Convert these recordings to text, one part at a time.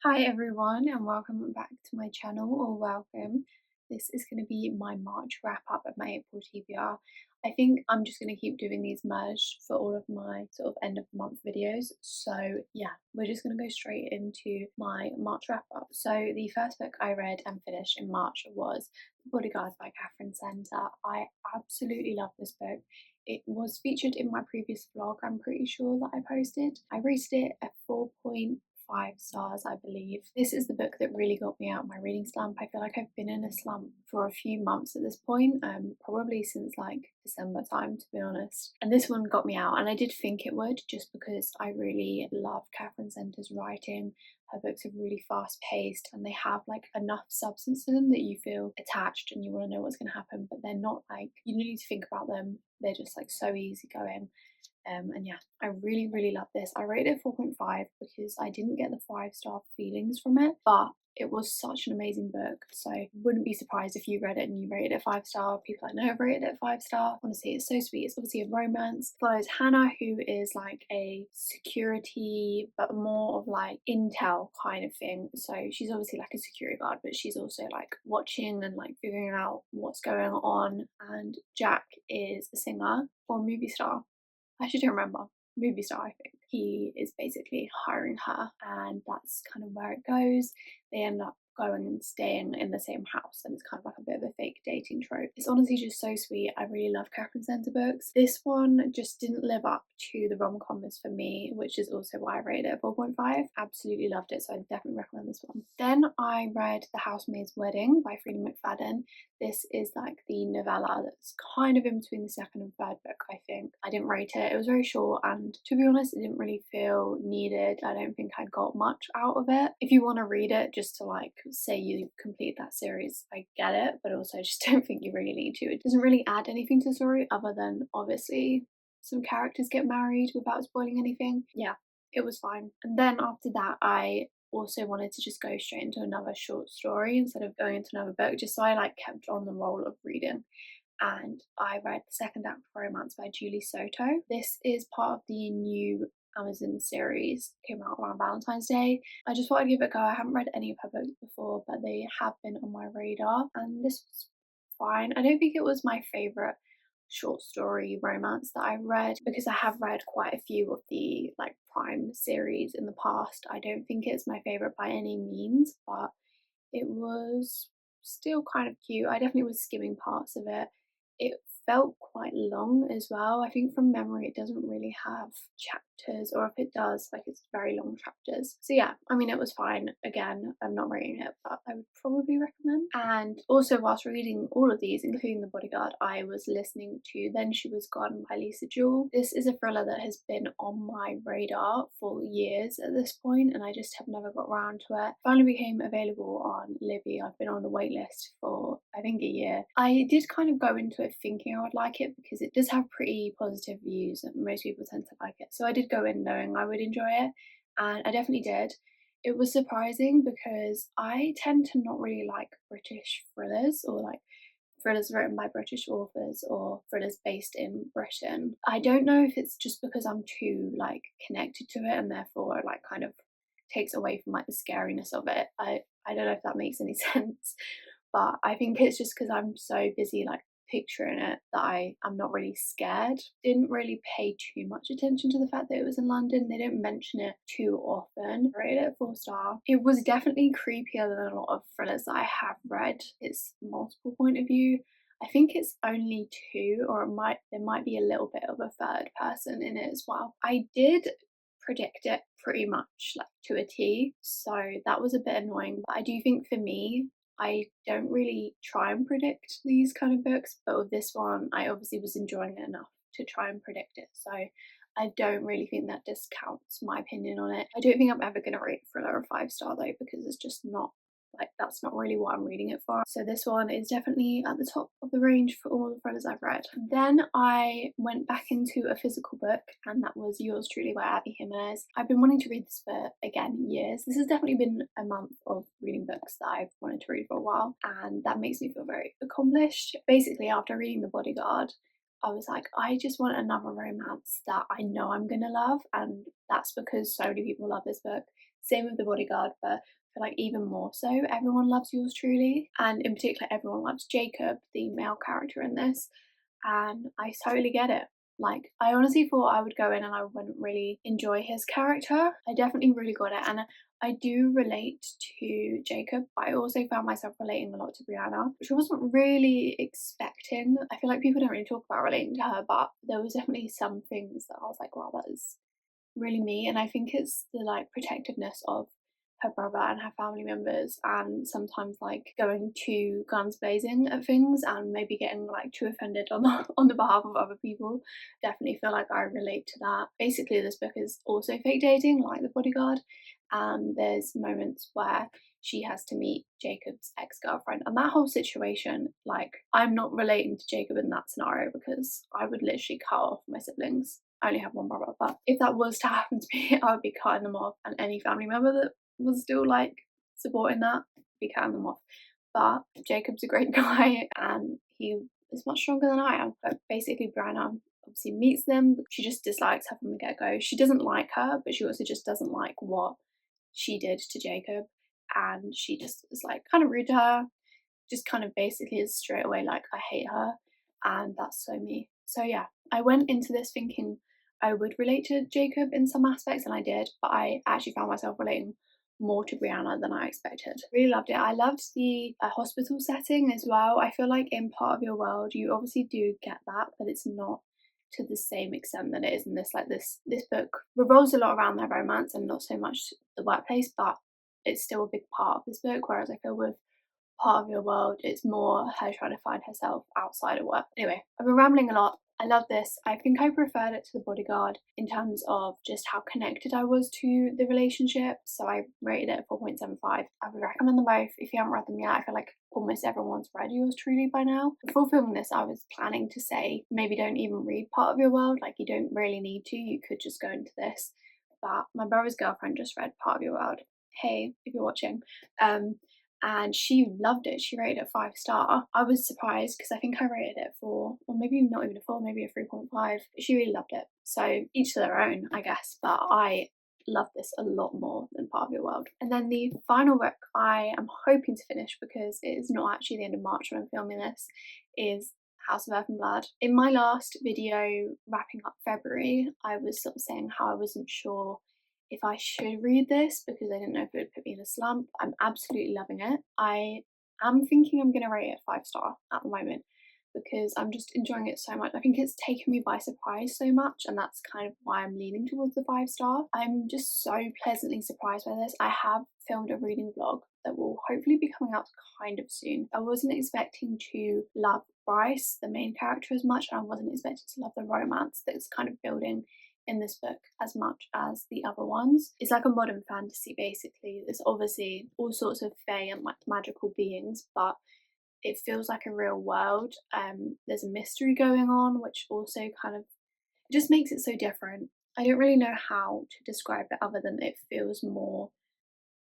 Hi everyone and welcome back to my channel, or welcome. This is going to be my March wrap up of my April TBR. I think I'm just going to keep doing these merged for all of my sort of end of the month videos. So yeah, we're just going to go straight into my March wrap up. So the first book I read and finished in March was The Bodyguard by Catherine Center. I absolutely love this book. It was featured in my previous vlog, I'm pretty sure, that I posted. I rated it a 4.5 stars, I believe. This is the book that really got me out of my reading slump. I feel like I've been in a slump for a few months at this point, probably since like December time, to be honest. And this one got me out, and I did think it would, just because I really love Catherine Center's writing. Her books are really fast paced and they have like enough substance to them that you feel attached and you want to know what's going to happen, but they're not like you don't need to think about them. They're just like so easygoing. And yeah, I really love this. I rated it 4.5 because I didn't get the 5-star feelings from it, but it was such an amazing book. So wouldn't be surprised if you read it and you rated it 5-star. People I know have rated it 5-star. Honestly, it's so sweet. It's obviously a romance. It follows Hannah, who is like a security, but more of like intel kind of thing. So she's obviously like a security guard, but she's also like watching and like figuring out what's going on. And Jack is a singer or a movie star. I should remember. Movie star, I think. He is basically hiring her, and that's kind of where it goes. They end up going and staying in the same house, and it's kind of like a bit of a fake dating trope. It's honestly just so sweet. I really love Catherine Center books. This one just didn't live up to the rom-coms for me, which is also why I rated it 4.5. Absolutely loved it, so I definitely recommend this one. Then I read The Housemaid's Wedding by Freida McFadden. This is like the novella that's kind of in between the second and third book, I think. I didn't rate it. It was very short, and to be honest, it didn't really feel needed. I don't think I got much out of it. If you want to read it just to like say you complete that series, I get it, but also I just don't think you really need to. It doesn't really add anything to the story other than obviously some characters get married without spoiling anything. Yeah, it was fine. And then after that, I also wanted to just go straight into another short story instead of going into another book, just so I like kept on the roll of reading. And I read The Second Act of Romance by Julie Soto. This is part of the new Amazon series, came out around Valentine's Day. I just thought I'd give it a go. I haven't read any of her books before, but they have been on my radar, and this was fine. I don't think it was my favourite short story romance that I read, because I have read quite a few of the like Prime series in the past. I don't think it's my favourite by any means, but it was still kind of cute. I definitely was skimming parts of it. It felt quite long as well. I think from memory it doesn't really have chapters, or if it does, like it's very long chapters. So yeah, I mean, it was fine. Again, I'm not rating it, but I would probably recommend. And also, whilst reading all of these, including The Bodyguard, I was listening to Then She Was Gone by Lisa Jewell. This is a thriller that has been on my radar for years at this point, and I just have never got around to it. Finally became available on Libby. I've been on the wait list for I think a year. I did kind of go into it thinking I would like it because it does have pretty positive views and most people tend to like it. So I did go in knowing I would enjoy it, and I definitely did. It was surprising because I tend to not really like British thrillers, or like thrillers written by British authors or thrillers based in Britain. I don't know if it's just because I'm too like connected to it and therefore it like kind of takes away from like the scariness of it. I don't know if that makes any sense, but I think it's just because I'm so busy like picturing it that I'm not really scared. Didn't really pay too much attention to the fact that it was in London. They don't mention it too often. I rated it 4-star. It was definitely creepier than a lot of thrillers that I have read. It's multiple point of view. I think it's only two, or there might be a little bit of a third person in it as well. I did predict it pretty much like to a T, so that was a bit annoying. But I do think for me, I don't really try and predict these kind of books, but with this one, I obviously was enjoying it enough to try and predict it. So I don't really think that discounts my opinion on it. I don't think I'm ever going to rate thriller a 5-star though, because it's just not like, that's not really what I'm reading it for. So this one is definitely at the top of the range for all the thrillers I've read. Then I went back into a physical book, and that was Yours Truly by Abby Jimenez. I've been wanting to read this for, again, years. This has definitely been a month of reading books that I've wanted to read for a while, and that makes me feel very accomplished. Basically, after reading The Bodyguard, I was like, I just want another romance that I know I'm gonna love, and that's because so many people love this book. Same with The Bodyguard, but I feel like even more so, everyone loves Yours Truly, and in particular, everyone loves Jacob, the male character in this, and I totally get it. Like, I honestly thought I would go in and I wouldn't really enjoy his character. I definitely really got it, and I do relate to Jacob, but I also found myself relating a lot to Brianna, which I wasn't really expecting. I feel like people don't really talk about relating to her, but there was definitely some things that I was like, wow, that is really me. And I think it's the like protectiveness of her brother and her family members, and sometimes like going to guns blazing at things and maybe getting like too offended on the on the behalf of other people. Definitely feel like I relate to that. Basically, this book is also fake dating, like The Bodyguard, and there's moments where she has to meet Jacob's ex-girlfriend, and that whole situation, like, I'm not relating to Jacob in that scenario because I would literally cut off my siblings. I only have one brother, but if that was to happen to me, I would be cutting them off, and any family member that was still like supporting that, be cutting them off. But Jacob's a great guy, and he is much stronger than I am. But basically, Brianna obviously meets them. She just dislikes her from the get go. She doesn't like her, but she also just doesn't like what she did to Jacob, and she just is like kind of rude to her, just kind of basically is straight away like, I hate her, and that's so me. So yeah, I went into this thinking I would relate to Jacob in some aspects, and I did, but I actually found myself relating more to Brianna than I expected. Really loved it. I loved the hospital setting as well. I feel like in Part of Your World, you obviously do get that, but it's not to the same extent that it is in this. Like this book revolves a lot around their romance and not so much the workplace, but it's still a big part of this book. Whereas I feel with Part of Your World, it's more her trying to find herself outside of work. Anyway, I've been rambling a lot. I love this. I think I preferred it to The Bodyguard in terms of just how connected I was to the relationship. So I rated it a 4.75. I would recommend them both if you haven't read them yet. I feel like almost everyone's read Yours Truly by now. Before filming this, I was planning to say maybe don't even read Part of Your World. Like, you don't really need to. You could just go into this. But my brother's girlfriend just read Part of Your World. Hey, if you're watching. And she loved it. She rated it 5 star. I was surprised because I think I rated it 4, or maybe not even a 4, maybe a 3.5. She really loved it. So each to their own, I guess. But I love this a lot more than Part of Your World. And then the final book I am hoping to finish, because it is not actually the end of March when I'm filming this, is House of Earth and Blood. In my last video wrapping up February, I was sort of saying how I wasn't sure if I should read this because I didn't know if it would put me in a slump. I'm absolutely loving it. I am thinking I'm going to rate it 5 star at the moment because I'm just enjoying it so much. I think it's taken me by surprise so much, and that's kind of why I'm leaning towards the 5 star. I'm just so pleasantly surprised by this. I have filmed a reading vlog that will hopefully be coming out kind of soon. I wasn't expecting to love Bryce, the main character, as much, and I wasn't expecting to love the romance that's kind of building in this book as much as the other ones. It's like a modern fantasy basically. There's obviously all sorts of fae and like magical beings, but it feels like a real world. There's a mystery going on, which also kind of just makes it so different. I don't really know how to describe it other than it feels more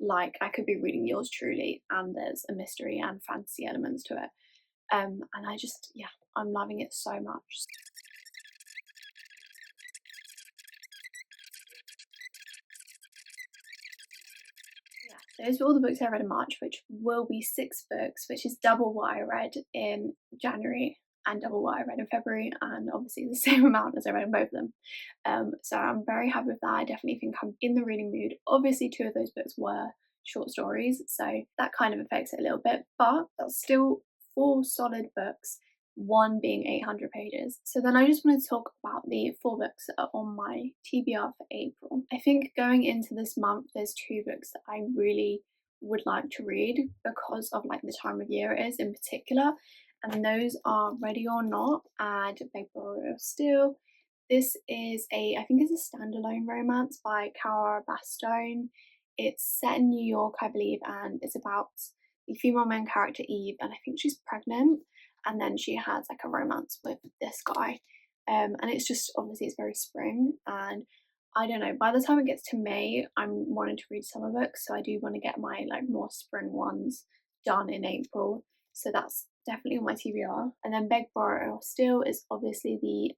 like I could be reading Yours Truly and there's a mystery and fantasy elements to it. And I just, yeah, I'm loving it so much. Those were all the books I read in March, which will be 6 books, which is double what I read in January and double what I read in February, and obviously the same amount as I read in both of them. So I'm very happy with that. I definitely think I'm in the reading mood. Obviously, 2 of those books were short stories, so that kind of affects it a little bit, but that's still 4 solid books, one being 800 pages. So then I just wanted to talk about the 4 books that are on my TBR for April. I think going into this month, there's 2 books that I really would like to read because of like the time of year it is in particular, and those are Ready or Not and Beg, Borrow, or Steal. This is I think it's a standalone romance by Cara Bastone. It's set in New York, I believe, and it's about the female main character Eve, and I think she's pregnant, and then she has like a romance with this guy. And it's just obviously it's very spring, and I don't know, by the time it gets to May, I'm wanting to read summer books, so I do want to get my like more spring ones done in April. So that's definitely on my TBR. And then Beg, Borrow, or Steal is obviously the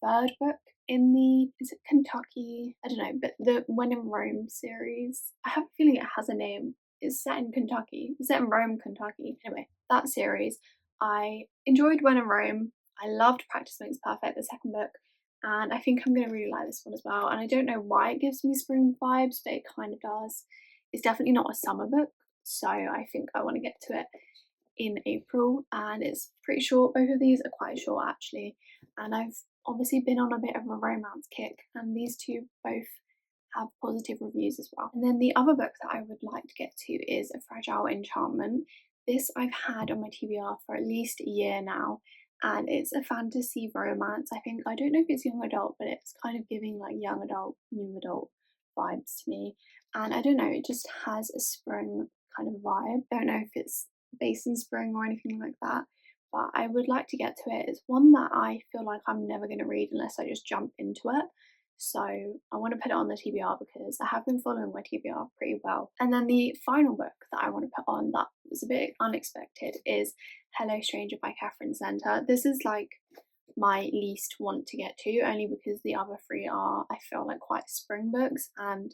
3rd book in the, is it Kentucky? I don't know, but the When in Rome series. I have a feeling it has a name. It's set in Kentucky. It's set in Rome, Kentucky. Anyway, that series. I enjoyed When in Rome. I loved Practice Makes Perfect, the second book. And I think I'm going to really like this one as well. And I don't know why it gives me spring vibes, but it kind of does. It's definitely not a summer book, so I think I want to get to it in April, and it's pretty short. Both of these are quite short actually, and I've obviously been on a bit of a romance kick, and these two both have positive reviews as well. And then the other book that I would like to get to is A Fragile Enchantment. This I've had on my TBR for at least a year now, and it's a fantasy romance. I don't know if it's young adult, but it's kind of giving like young adult, new adult vibes to me. And I don't know, it just has a spring kind of vibe. I don't know if it's based in spring or anything like that, but I would like to get to it. It's one that I feel like I'm never going to read unless I just jump into it. So I want to put it on the TBR because I have been following my TBR pretty well. And then the final book that I want to put on that was a bit unexpected is Hello Stranger by Catherine Center. This is like my least want to get to, only because the other three are, I feel like, quite spring books, and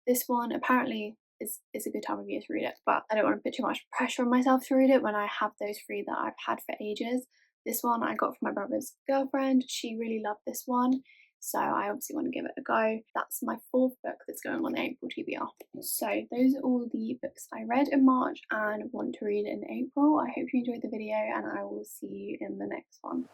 this one apparently is a good time of year to read it, but I don't want to put too much pressure on myself to read it when I have those three that I've had for ages. This one I got from my brother's girlfriend. She really loved this one, so I obviously want to give it a go. That's my fourth book that's going on the April TBR. So those are all the books I read in March and want to read in April. I hope you enjoyed the video, and I will see you in the next one.